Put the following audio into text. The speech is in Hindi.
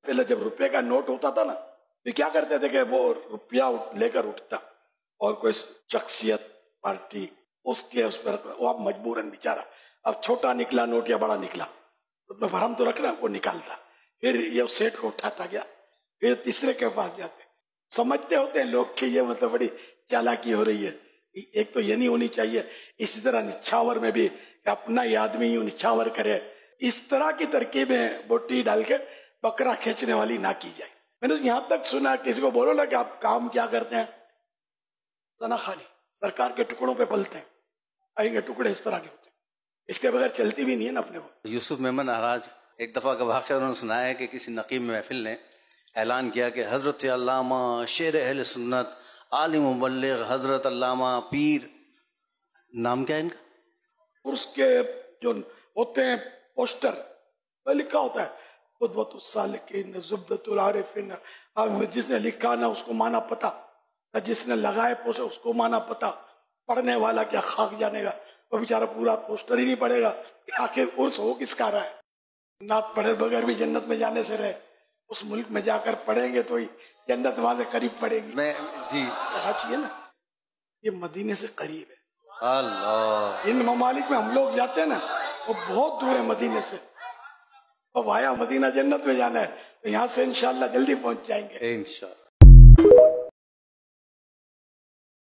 पहले जब रुपए का नोट होता था ना, तो क्या करते थे कि वो रुपया लेकर उठता और कोई शख्सियत पार्टी उसके उस पर वो अब मजबूरन बेचारा, अब छोटा निकला नोट या बड़ा निकला तो भरम तो रखना, वो निकालता, फिर ये सेठ को उठाता गया, फिर तीसरे के पास जाते। समझते होते हैं लोग कि ये मतलब बड़ी चालाकी हो रही है। एक तो ये नहीं होनी चाहिए। इसी तरह निछावर में भी अपना ही आदमी यूं निछावर करे, इस तरह की तरकीबें बोटी डाल के बकरा खींचने वाली ना की जाए। मैंने यहाँ तक सुना किसी को बोलो ना कि आप काम क्या करते हैं, तनाखानी सरकार के टुकड़ों पे पलते हैं, आएंगे टुकड़े इस तरह के होते हैं, इसके बगैर चलती भी नहीं है ना अपने को। यूसुफ मेमन अहराज एक दफ़ा का वाक़या उन्होंने सुनाया है कि किसी नकीब महफिल ने ऐलान किया कि हज़रत अल्लामा शेर अहल सुन्नत आलिम मुबल्लिग हज़रत अल्लामा पीर, नाम क्या है इनका, उसके जो होते हैं पोस्टर पर लिखा होता है क़ुदवतुस सालिकीन ज़ुब्दतुल आरिफीन। अब जिसने लिखा ना उसको माना पता, जिसने लगाए पोस्टर उसको माना पता, पढ़ने वाला क्या खाक जानेगा, वो बेचारा पूरा पोस्टर ही नहीं पढ़ेगा कि आखिर उर्स हो किसका रहा है। नात पढ़े बगैर भी जन्नत में जाने से रहे, उस मुल्क में जाकर पढ़ेंगे तो ही जन्नत वहां से करीब पड़ेगी। मैं जी कराची है ना, ये मदीने से करीब है। अल्लाह, इन ममालिक में हम लोग जाते हैं ना वो बहुत दूर है मदीने से, और वाया मदीना जन्नत में जाना है, तो यहाँ से इंशाल्लाह जल्दी पहुंच जाएंगे इंशाल्लाह।